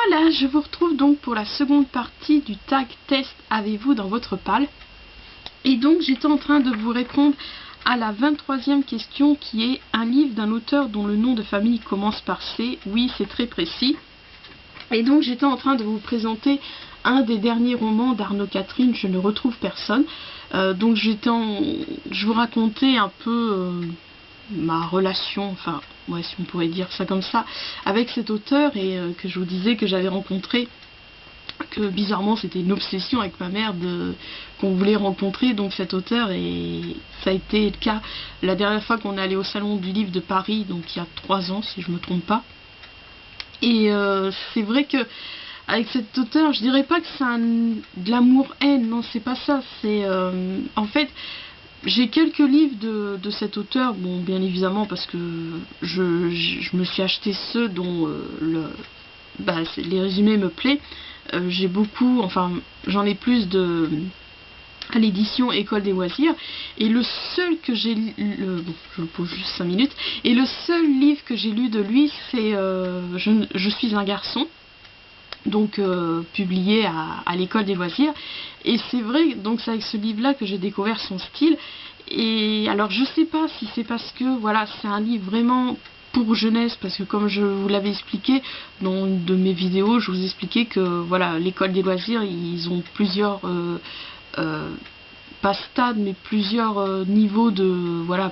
Voilà, je vous retrouve donc pour la seconde partie du tag test avez-vous dans votre PAL. Et donc j'étais en train de vous répondre à la 23e question qui est un livre d'un auteur dont le nom de famille commence par C. Oui, c'est très précis. Et donc j'étais en train de vous présenter un des derniers romans d'Arnaud Catherine, Je ne retrouve personne. Donc je vous racontais un peu ma relation, enfin ouais, si on pourrait dire ça comme ça, avec cet auteur, et que je vous disais que j'avais rencontré, que bizarrement c'était une obsession avec ma mère qu'on voulait rencontrer donc cet auteur, et ça a été le cas la dernière fois qu'on est allé au salon du livre de Paris, donc il y a 3 ans si je me trompe pas. Et c'est vrai que avec cet auteur, je dirais pas que c'est de l'amour-haine, non, c'est pas ça, c'est en fait j'ai quelques livres de cet auteur, bon bien évidemment parce que je me suis acheté ceux dont les résumés me plaisent. J'ai beaucoup, enfin j'en ai plus à l'édition École des loisirs, et le seul que j'ai lu, bon, je le pose juste 5 minutes, et le seul livre que j'ai lu de lui c'est je suis un garçon, donc publié à l'école des loisirs. Et c'est vrai, donc c'est avec ce livre là que j'ai découvert son style. Et alors je sais pas si c'est parce que voilà, c'est un livre vraiment pour jeunesse, parce que comme je vous l'avais expliqué dans une de mes vidéos, je vous expliquais que voilà, l'école des loisirs, ils ont plusieurs pas stades mais plusieurs niveaux de voilà,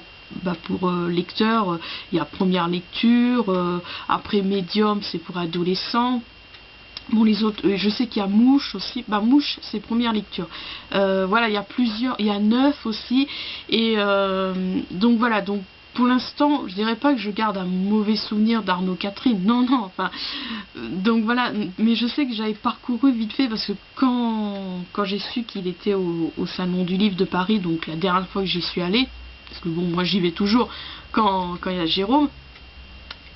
pour lecteurs. Il y a première lecture, après médium c'est pour adolescents. Bon, les autres, je sais qu'il y a Mouche aussi. Bah, Mouche, c'est première lecture. Voilà, il y a plusieurs, il y a 9 aussi. Et donc voilà, donc pour l'instant, je dirais pas que je garde un mauvais souvenir d'Arnaud Catherine. Non, non, enfin. Donc voilà, mais je sais que j'avais parcouru vite fait parce que quand j'ai su qu'il était au Salon du Livre de Paris, donc la dernière fois que j'y suis allée, parce que bon, moi j'y vais toujours quand il y a Jérôme.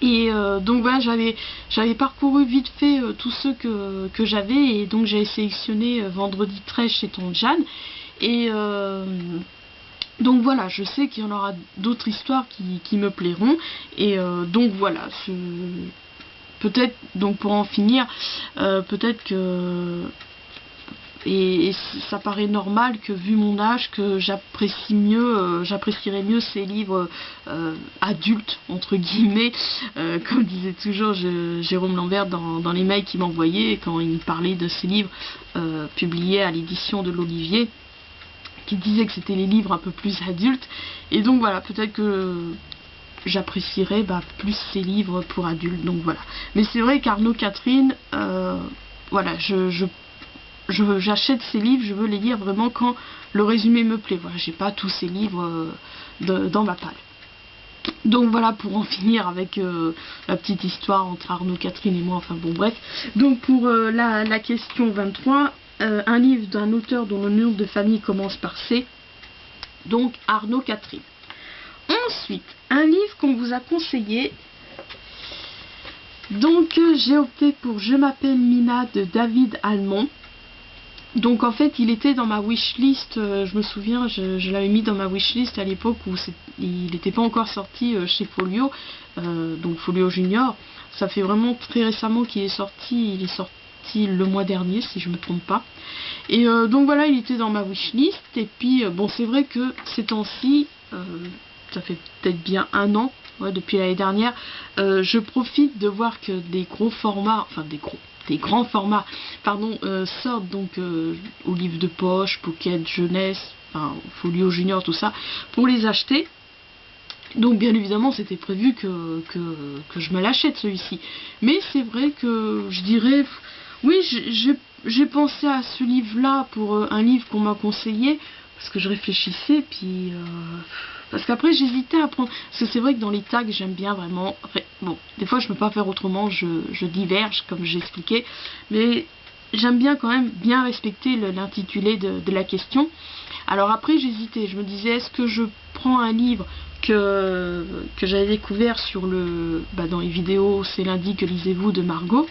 Et donc voilà, j'avais parcouru vite fait tous ceux que j'avais, et donc j'avais sélectionné Vendredi 13 chez Tante Jeanne. Et donc voilà, je sais qu'il y en aura d'autres histoires qui me plairont. Et donc voilà, peut-être, donc pour en finir, peut-être que... Et ça paraît normal que, vu mon âge, que j'apprécierais mieux ces livres adultes, entre guillemets, comme disait toujours Jérôme Lambert dans les mails qu'il m'envoyait quand il me parlait de ces livres publiés à l'édition de l'Olivier, qui disait que c'était les livres un peu plus adultes. Et donc voilà, peut-être que j'apprécierais plus ces livres pour adultes, donc voilà. Mais c'est vrai qu'Arnaud Catherine, voilà, j'achète ces livres, je veux les lire vraiment quand le résumé me plaît. Voilà, j'ai pas tous ces livres dans ma palle. Donc voilà, pour en finir avec la petite histoire entre Arnaud Catherine et moi, enfin bon bref. Donc pour la question 23, un livre d'un auteur dont le nom de famille commence par C, donc Arnaud Catherine. Ensuite, un livre qu'on vous a conseillé. Donc j'ai opté pour Je m'appelle Mina de David Almond. Donc en fait il était dans ma wishlist, je me souviens, je l'avais mis dans ma wishlist à l'époque où il n'était pas encore sorti chez Folio, donc Folio Junior. Ça fait vraiment très récemment qu'il est sorti, il est sorti le mois dernier si je me trompe pas. Et donc voilà, il était dans ma wishlist. Et puis bon, c'est vrai que ces temps-ci, ça fait peut-être bien 1 an, ouais, depuis l'année dernière, je profite de voir que des gros formats, enfin des grands formats, pardon, sortent donc au livre de poche, Pocket, jeunesse, enfin Folio Junior, tout ça, pour les acheter. Donc bien évidemment c'était prévu que je me l'achète celui-ci. Mais c'est vrai que je dirais, oui, j'ai pensé à ce livre-là pour un livre qu'on m'a conseillé, parce que je réfléchissais, puis... parce qu'après j'hésitais à prendre, parce que c'est vrai que dans les tags j'aime bien vraiment, bon, des fois je peux pas faire autrement, je diverge comme j'ai expliqué, mais j'aime bien quand même bien respecter l'intitulé de la question. Alors après j'hésitais, je me disais, est-ce que je prends un livre que j'avais découvert sur dans les vidéos C'est lundi que lisez-vous de Margot,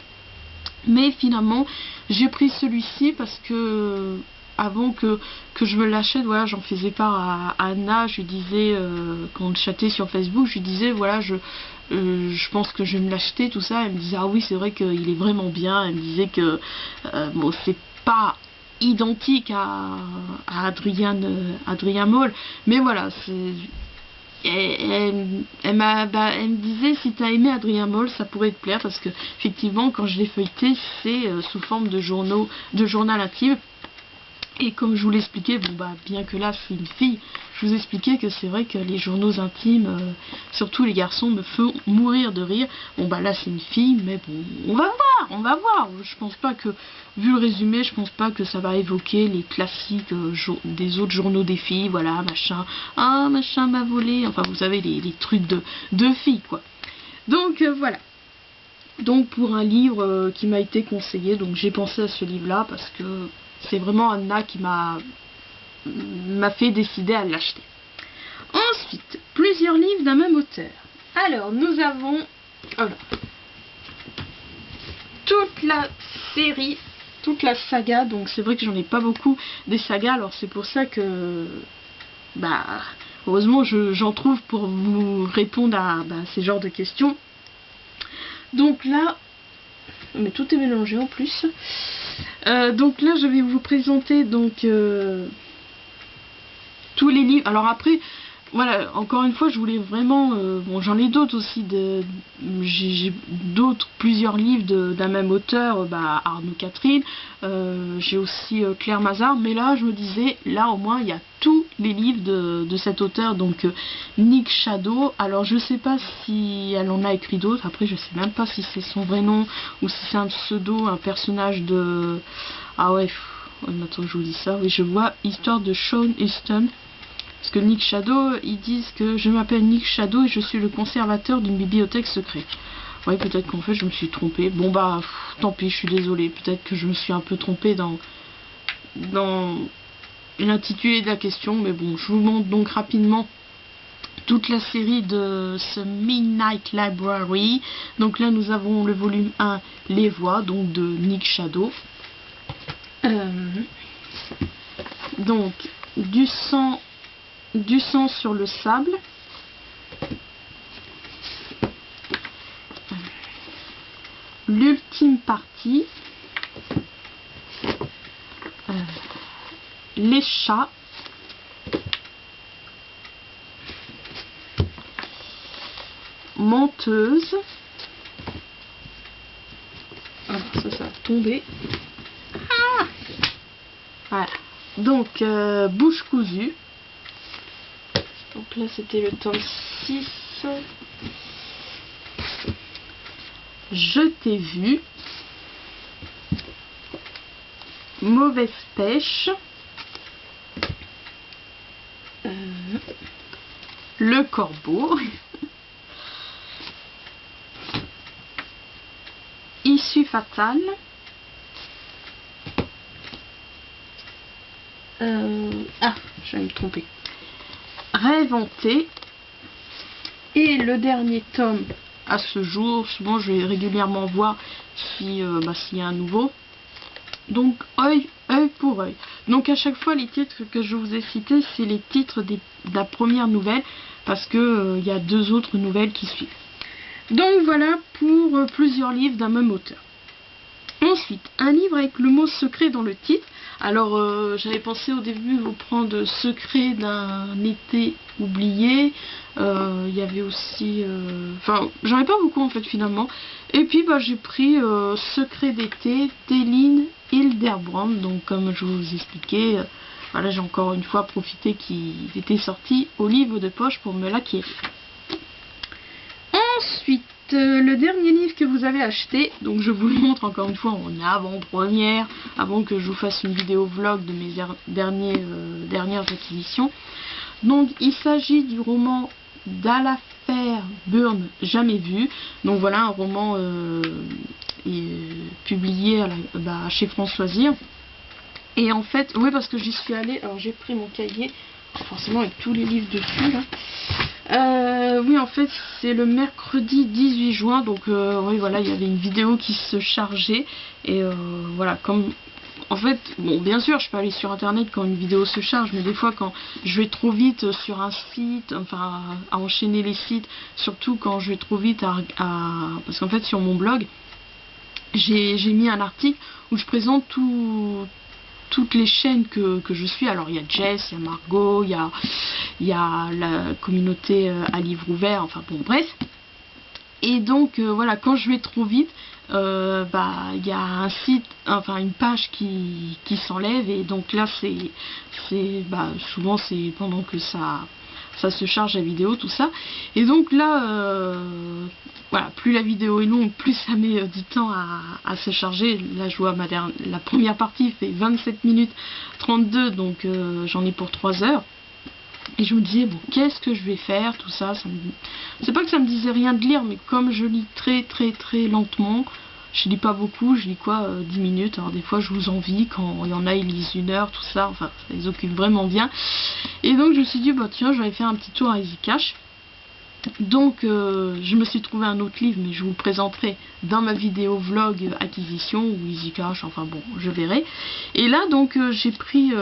mais finalement j'ai pris celui-ci parce que avant que je me l'achète, voilà, j'en faisais part à Anna. Je lui disais, quand on chattait sur Facebook, je lui disais, voilà, je pense que je vais me l'acheter, tout ça. Elle me disait ah oui c'est vrai qu'il est vraiment bien. Elle me disait que bon c'est pas identique à Adrien Maul, mais voilà, elle me disait si t'as aimé Adrien Maul ça pourrait te plaire, parce que effectivement quand je l'ai feuilleté c'est sous forme de journal intime. Et comme je vous l'expliquais, bon bah bien que là c'est une fille, je vous expliquais que c'est vrai que les journaux intimes, surtout les garçons, me font mourir de rire. Bon bah là c'est une fille, mais bon, on va voir. Je pense pas que, vu le résumé, je pense pas que ça va évoquer les classiques des autres journaux des filles, voilà, machin, ah machin m'a volé, enfin vous savez les trucs de filles quoi. Donc voilà. Donc pour un livre qui m'a été conseillé, donc j'ai pensé à ce livre là parce que c'est vraiment Anna qui m'a fait décider à l'acheter. Ensuite, plusieurs livres d'un même auteur. Alors, nous avons toute la série, toute la saga. Donc c'est vrai que j'en ai pas beaucoup des sagas, alors c'est pour ça que bah heureusement j'en trouve pour vous répondre à ces genres de questions. Donc là, mais tout est mélangé en plus. Donc là je vais vous présenter donc tous les livres. Alors après voilà, encore une fois je voulais vraiment bon j'en ai d'autres aussi, j'ai d'autres, plusieurs livres d'un même auteur, Arnaud Catherine, j'ai aussi Claire Mazard, mais là je me disais là au moins il y a tous les livres de cet auteur, donc Nick Shadow. Alors je sais pas si elle en a écrit d'autres, après je sais même pas si c'est son vrai nom ou si c'est un pseudo, un personnage de... Ah ouais, maintenant je vous dis ça, oui je vois, histoire de Sean Huston. Parce que Nick Shadow, ils disent que je m'appelle Nick Shadow et je suis le conservateur d'une bibliothèque secrète. Oui, peut-être qu'en fait je me suis trompée. Bon bah, tant pis, je suis désolée. Peut-être que je me suis un peu trompée dans l'intitulé de la question. Mais bon, je vous montre donc rapidement toute la série de ce Midnight Library. Donc là, nous avons le volume 1, Les Voix, donc de Nick Shadow. Donc, du sang sur le sable. L'ultime partie. Les chats. Menteuse. Alors ça va tomber. Ah, voilà. Donc bouche cousue. Donc là c'était le tome 6. Je t'ai vu. Mauvaise pêche. Le corbeau. Issue fatale. Je vais me tromper. Rêve hanté. Et le dernier tome à ce jour, souvent je vais régulièrement voir si s'il y a un nouveau. Donc œil pour œil. Donc à chaque fois les titres que je vous ai cités, c'est les titres de la première nouvelle, parce que il y a 2 autres nouvelles qui suivent. Donc voilà pour plusieurs livres d'un même auteur. Ensuite, un livre avec le mot secret dans le titre. Alors j'avais pensé au début vous prendre Secret d'un été oublié. Il y avait aussi... Enfin, j'en ai pas beaucoup en fait finalement. Et puis j'ai pris Secret d'été d'Eline Hilderbrand. Donc comme je vous expliquais, voilà, j'ai encore une fois profité qu'il était sorti au livre de poche pour me l'acquérir. Ensuite, le dernier livre que vous avez acheté, donc je vous le montre encore une fois en avant-première, avant que je vous fasse une vidéo vlog de mes dernières acquisitions. Donc il s'agit du roman d'Alafer Burn, Jamais Vu. Donc voilà, un roman publié chez France Loisirs. Et en fait, oui, parce que j'y suis allée, alors j'ai pris mon cahier, forcément avec tous les livres dessus là. Oui, en fait c'est le mercredi 18 juin, donc oui voilà, il y avait une vidéo qui se chargeait, et voilà, comme en fait, bon, bien sûr, je peux aller sur internet quand une vidéo se charge, mais des fois, quand je vais trop vite sur un site, enfin, à enchaîner les sites, surtout quand je vais trop vite parce qu'en fait, sur mon blog, j'ai mis un article où je présente toutes les chaînes que je suis. Alors, il y a Jess, il y a Margot, il y a la communauté à livre ouvert, enfin, bon, bref. Et donc, voilà, quand je vais trop vite, il y a un site, enfin une page qui s'enlève, et donc là souvent c'est pendant que ça se charge la vidéo, tout ça, et donc là voilà, plus la vidéo est longue, plus ça met du temps à se charger. Là je vois la première partie fait 27 minutes 32, donc j'en ai pour 3 heures. Et je me disais, bon, qu'est-ce que je vais faire, tout ça, c'est pas que ça me disait rien de lire, mais comme je lis très lentement, je lis pas beaucoup, je lis quoi, 10 minutes, alors des fois je vous envie, quand il y en a ils lisent 1 heure, tout ça, enfin, ça les occupe vraiment bien. Et donc je me suis dit, bah tiens, je vais faire un petit tour à Easy Cash. Donc je me suis trouvé un autre livre, mais je vous le présenterai dans ma vidéo vlog acquisition, ou Easy Cash, enfin bon, je verrai. Et là donc j'ai pris...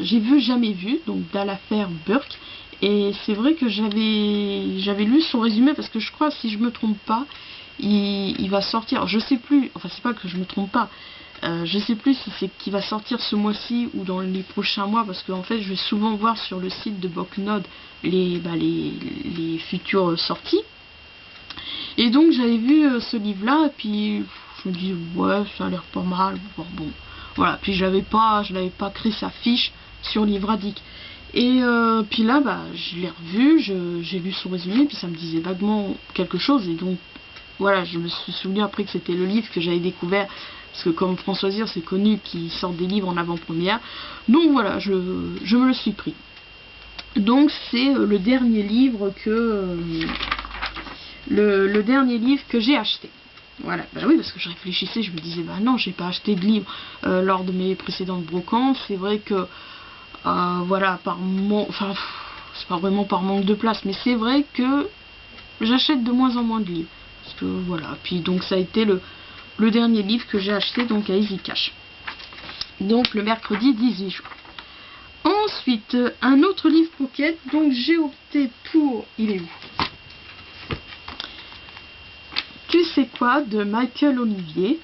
j'ai vu Jamais Vu, donc d'Alastair Burke, et c'est vrai que j'avais lu son résumé, parce que je crois, si je me trompe pas, il va sortir, alors, je sais plus, enfin c'est pas que je me trompe pas, je sais plus si c'est qu'il va sortir ce mois-ci ou dans les prochains mois, parce qu'en fait je vais souvent voir sur le site de Booknode les futures sorties. Et donc j'avais vu ce livre-là, et puis je me dis ouais, ça a l'air pas mal, bon. Voilà, puis je n'avais pas créé sa fiche sur Livradic. Et puis là, je l'ai revu, j'ai lu son résumé, puis ça me disait vaguement quelque chose. Et donc, voilà, je me suis souvenu après que c'était le livre que j'avais découvert. Parce que comme François Zir, c'est connu qu'il sort des livres en avant-première. Donc voilà, je me le suis pris. Donc c'est le dernier livre que j'ai acheté. Voilà, bah oui, parce que je réfléchissais, je me disais, bah non, j'ai pas acheté de livre lors de mes précédentes brocantes. C'est vrai que, voilà, enfin, c'est pas vraiment par manque de place, mais c'est vrai que j'achète de moins en moins de livres. Parce que, voilà, puis donc ça a été le dernier livre que j'ai acheté, donc à Easy Cash. Donc le mercredi 18 juin. Ensuite, un autre livre Pocket, donc j'ai opté pour, il est où ? Tu sais quoi, de Michael Olivier.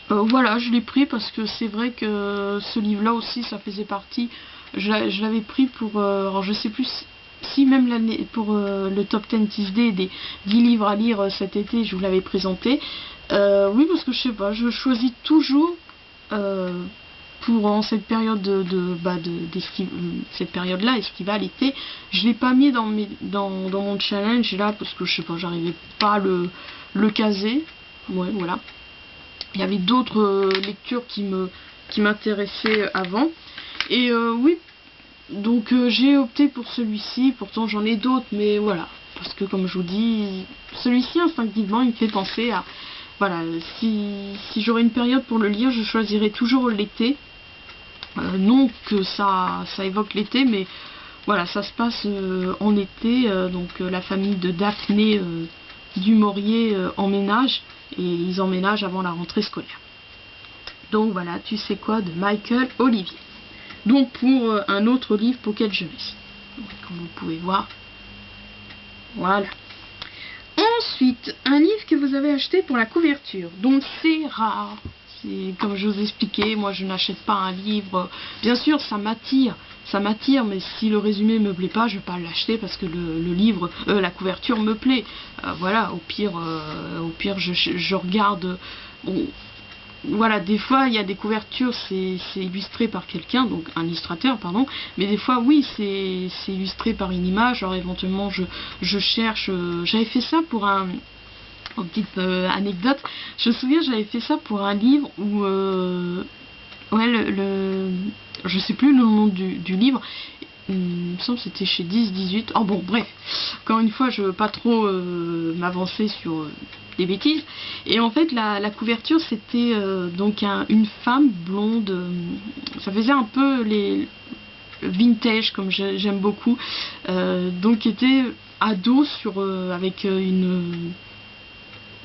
Voilà, je l'ai pris parce que c'est vrai que ce livre-là aussi, ça faisait partie. Je l'avais pris pour, alors je sais plus si même l'année pour le top 10 Tuesday des 10 livres à lire cet été, je vous l'avais présenté. Oui, parce que je sais pas, je choisis toujours en cette période cette période-là, estivale, été, je l'ai pas mis dans mon challenge là parce que je sais pas, j'arrivais pas à le caser. Ouais, voilà. Il y avait d'autres lectures qui m'intéressaient avant. Et oui, donc j'ai opté pour celui-ci. Pourtant j'en ai d'autres, mais voilà. Parce que comme je vous dis, celui-ci instinctivement il me fait penser à... Voilà, si j'aurais une période pour le lire, je choisirais toujours l'été. Non que ça évoque l'été, mais voilà, ça se passe en été. Donc la famille de Daphné du Maurier emménage, et ils emménagent avant la rentrée scolaire. Donc voilà, Tu sais quoi, de Michael Olivier. Donc pour un autre livre Pocket Jeunesse. Donc, comme vous pouvez voir. Voilà. Ensuite, un livre que vous avez acheté pour la couverture. Donc c'est rare. Comme je vous ai expliqué, moi je n'achète pas un livre. Bien sûr, ça m'attire, mais si le résumé me plaît pas, je vais pas l'acheter parce que le livre, la couverture me plaît. Voilà, au pire, je regarde. Bon, voilà, des fois il y a des couvertures, c'est illustré par quelqu'un, donc un illustrateur, pardon. Mais des fois, oui, c'est illustré par une image. Alors éventuellement, je cherche. J'avais fait ça pour un... Une petite anecdote, je me souviens, j'avais fait ça pour un livre où ouais, je sais plus le nom du livre, il me semble que c'était chez 10-18. Oh bon, bref, encore une fois, je veux pas trop m'avancer sur des bêtises. Et en fait, la couverture, c'était donc une femme blonde, ça faisait un peu les vintage, comme j'aime beaucoup, donc qui était ado avec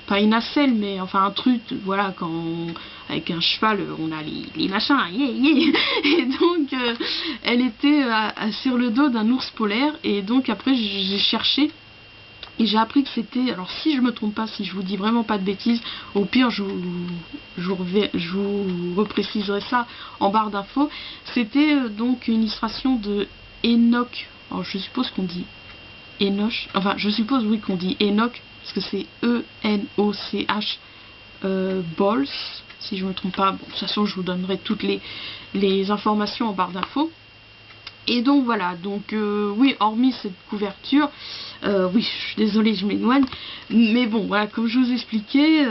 pas une nacelle, mais enfin un truc, voilà, quand avec un cheval, on a les machins, yeah, yeah. Et donc elle était sur le dos d'un ours polaire, et donc après j'ai cherché. Et j'ai appris que c'était, alors si je me trompe pas, si je vous dis vraiment pas de bêtises, au pire je vous repréciserai ça en barre d'infos. C'était donc une illustration de Enoch, alors je suppose qu'on dit Enoch, enfin je suppose oui qu'on dit Enoch, parce que c'est E-N-O-C-H Balls, si je me trompe pas. Bon, de toute façon je vous donnerai toutes les informations en barre d'infos. Et donc voilà, donc oui, hormis cette couverture, oui, je suis désolée, je m'éloigne, mais bon, voilà, comme je vous expliquais,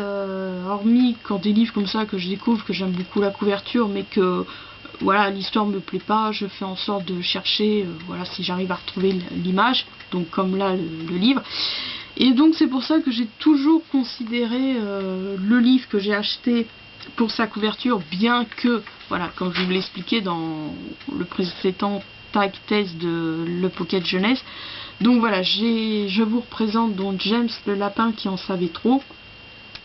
hormis quand des livres comme ça que je découvre, que j'aime beaucoup la couverture, mais que voilà, l'histoire me plaît pas, je fais en sorte de chercher, voilà, si j'arrive à retrouver l'image, donc comme là, le livre. Et donc c'est pour ça que j'ai toujours considéré le livre que j'ai acheté pour sa couverture, bien que, voilà, comme je vous l'ai expliqué dans le précédent tag test de le Pocket Jeunesse. Donc voilà, je vous représente donc James le lapin qui en savait trop,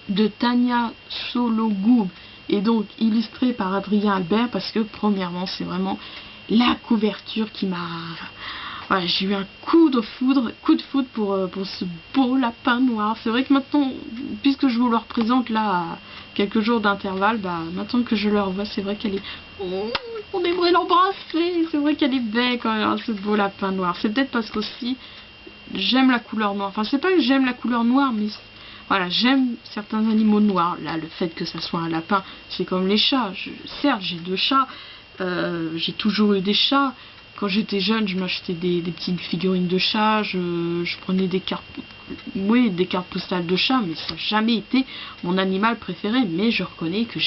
de Tania Sologoub, et donc illustré par Adrien Albert, parce que premièrement c'est vraiment la couverture qui m'a... Voilà, j'ai eu un coup de foudre pour ce beau lapin noir. C'est vrai que maintenant, puisque je vous le représente là à quelques jours d'intervalle, bah maintenant que je le revois, c'est vrai qu'elle est... Oh, on aimerait l'embrasser. C'est vrai qu'elle est belle quand même, ce beau lapin noir. C'est peut-être parce qu'aussi j'aime la couleur noire. Enfin, c'est pas que j'aime la couleur noire, mais voilà, j'aime certains animaux noirs. Là, le fait que ça soit un lapin, c'est comme les chats. Certes, j'ai 2 chats. J'ai toujours eu des chats. Quand j'étais jeune, je m'achetais des petites figurines de chats, je prenais des cartes, oui, des cartes postales de chats, mais ça n'a jamais été mon animal préféré. Mais je reconnais que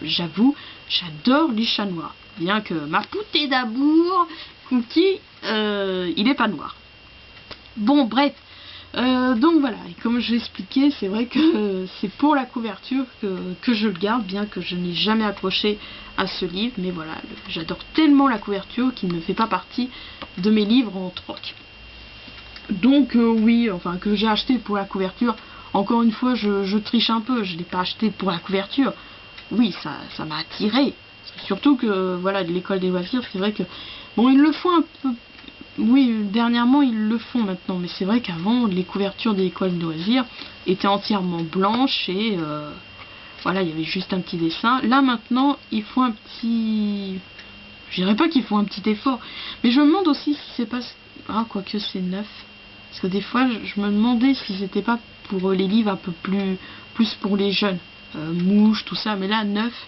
j'avoue, j'adore les chats noirs. Bien que ma poutée d'amour, Cookie, il n'est pas noir. Bon, bref. Donc voilà, et comme je l'expliquais, c'est vrai que c'est pour la couverture que je le garde, bien que je n'ai jamais accroché à ce livre, mais voilà, j'adore tellement la couverture qu'il ne fait pas partie de mes livres en troc. Donc oui, enfin que j'ai acheté pour la couverture, encore une fois je triche un peu, je ne l'ai pas acheté pour la couverture. Oui, ça m'a attiré, surtout que voilà, de l'école des loisirs, c'est vrai que bon, ils le font un peu. Oui, dernièrement ils le font maintenant, mais c'est vrai qu'avant les couvertures des écoles de loisirs étaient entièrement blanches et voilà, il y avait juste un petit dessin. Là maintenant ils font un petit... Je dirais pas qu'ils font un petit effort, mais je me demande aussi si c'est pas... Ah, quoique c'est neuf. Parce que des fois je me demandais si c'était pas pour les livres un peu plus pour les jeunes. Mouches, tout ça, mais là neuf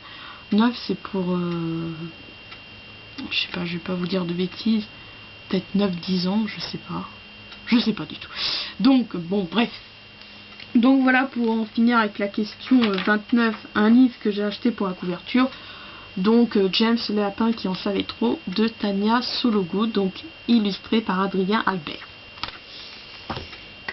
c'est pour... Je sais pas, je vais pas vous dire de bêtises. Peut-être 9-10 ans, je sais pas du tout. Donc bon, bref, donc voilà, pour en finir avec la question 29, un livre que j'ai acheté pour la couverture, donc James le lapin qui en savait trop, de Tania Sologoub, donc illustré par Adrien Albert.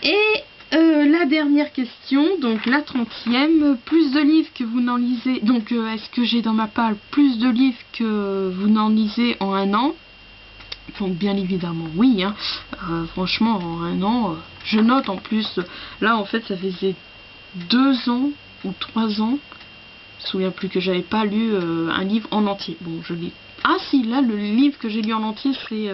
Et la dernière question, donc la 30e, plus de livres que vous n'en lisez, donc est-ce que j'ai dans ma palle plus de livres que vous n'en lisez en un an? Donc bien évidemment oui, hein. Franchement en un an, je note en plus, là en fait ça faisait 2 ans ou 3 ans, je me souviens plus, que j'avais pas lu un livre en entier. Bon, je l'ai... Ah si, là le livre que j'ai lu en entier c'est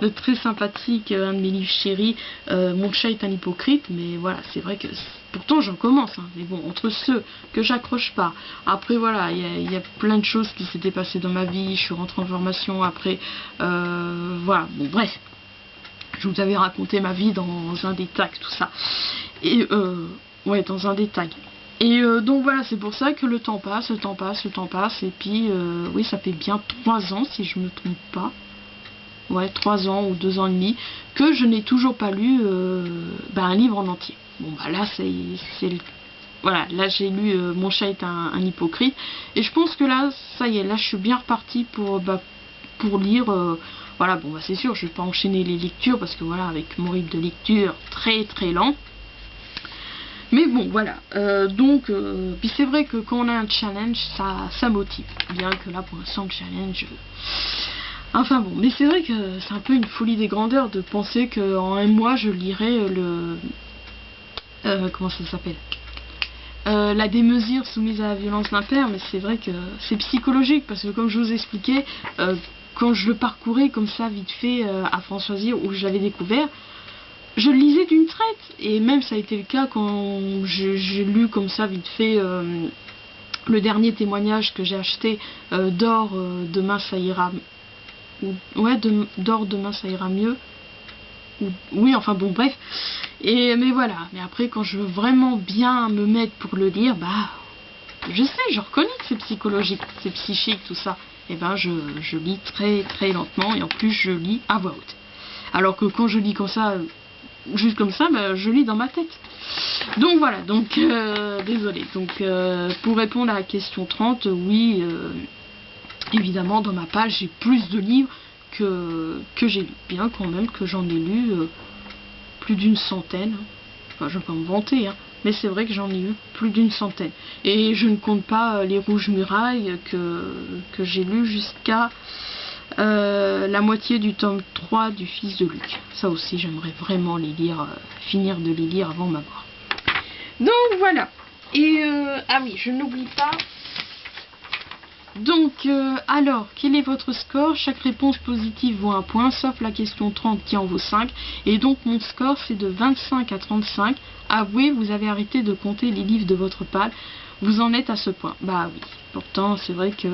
le très sympathique, un de mes livres chéris, Mon chat est un hypocrite, mais voilà, c'est vrai que pourtant j'en commence, hein, mais bon, entre ceux que j'accroche pas, après voilà, il y a plein de choses qui s'étaient passées dans ma vie, je suis rentrée en formation, après, voilà, bon bref, je vous avais raconté ma vie dans un des tags, tout ça, et ouais, dans un des tags. Et donc voilà, c'est pour ça que le temps passe, et puis oui, ça fait bien 3 ans si je me trompe pas. Ouais, 3 ans ou 2 ans et demi, que je n'ai toujours pas lu un livre en entier. Bon bah là voilà, là j'ai lu Mon chat est un hypocrite, et je pense que là, ça y est, là je suis bien repartie pour lire, voilà, bon bah c'est sûr, je vais pas enchaîner les lectures, parce que voilà, avec mon rythme de lecture très très lent. Mais bon, voilà, donc, puis c'est vrai que quand on a un challenge, ça motive, bien que là pour l'instant le challenge... Enfin bon, mais c'est vrai que c'est un peu une folie des grandeurs de penser qu'en un mois je lirai comment ça s'appelle, la démesure soumise à la violence d'un père, mais c'est vrai que c'est psychologique, parce que comme je vous expliquais, quand je le parcourais comme ça vite fait à Françoisie où je l'avais découvert, je le lisais d'une traite, et même ça a été le cas quand j'ai lu comme ça vite fait le dernier témoignage que j'ai acheté, d'or, demain ça ira, d'or, demain ça ira mieux, oui, enfin bon, bref. Mais voilà, mais après quand je veux vraiment bien me mettre pour le lire, bah je sais, je reconnais que c'est psychologique, c'est psychique, tout ça. Et ben je lis très très lentement, et en plus je lis à voix haute. Alors que quand je lis comme ça, juste comme ça, bah, je lis dans ma tête. Donc voilà, donc désolé. Donc pour répondre à la question 30, oui, évidemment dans ma page j'ai plus de livres que j'ai lu. Bien quand même que j'en ai lu plus d'une centaine. Enfin, je ne vais pas me vanter, hein. Mais c'est vrai que j'en ai eu plus d'une centaine. Et je ne compte pas les Rouges Murailles que j'ai lu jusqu'à la moitié du tome 3 du Fils de Luc. Ça aussi, j'aimerais vraiment les lire, finir de les lire avant ma mort. Donc voilà. Et ah oui, je n'oublie pas. Donc, alors, quel est votre score? Chaque réponse positive vaut un point, sauf la question 30 qui en vaut 5. Et donc, mon score, c'est de 25 à 35. Avouez, vous avez arrêté de compter les livres de votre palle. Vous en êtes à ce point. Bah oui, pourtant, c'est vrai que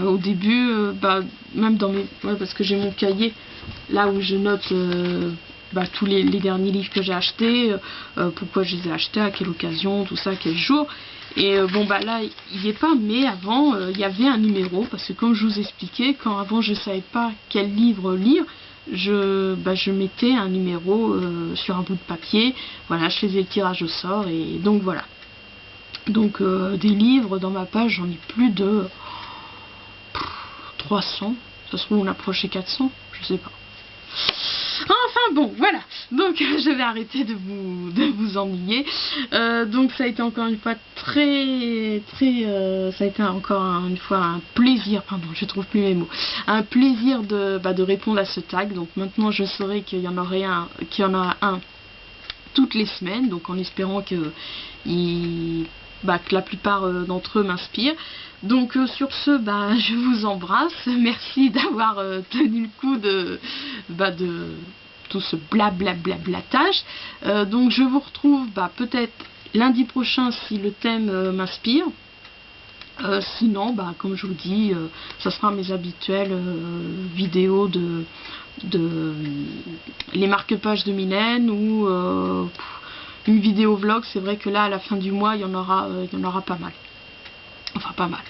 au début, bah, même dans mes... Ouais, parce que j'ai mon cahier, là où je note... bah, tous les derniers livres que j'ai achetés, pourquoi je les ai achetés, à quelle occasion, tout ça, quel jour. Et bon bah là il n'y est pas, mais avant il y avait un numéro, parce que comme je vous expliquais, quand avant je savais pas quel livre lire, je mettais un numéro sur un bout de papier, voilà, je faisais le tirage au sort, et donc voilà. Donc des livres dans ma page, j'en ai plus de 300, ça se trouve on approche les 400, je sais pas. Enfin bon, voilà. Donc je vais arrêter de vous ennuyer. Donc ça a été encore une fois ça a été encore une fois un plaisir, pardon, je trouve plus mes mots. Un plaisir de répondre à ce tag. Donc maintenant je saurai qu'il y en aura un toutes les semaines. Donc en espérant que la plupart d'entre eux m'inspirent. Donc sur ce, je vous embrasse. Merci d'avoir tenu le coup de tout ce blablatage. Donc je vous retrouve peut-être lundi prochain si le thème m'inspire. Sinon, comme je vous dis, ça sera mes habituelles vidéos de les marque-pages de Mylène, ou une vidéo vlog. C'est vrai que là à la fin du mois il y en aura pas mal, enfin pas mal,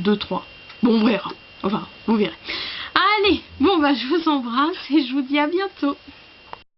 2-3, bon on verra, enfin vous verrez. Allez, bon je vous embrasse et je vous dis à bientôt.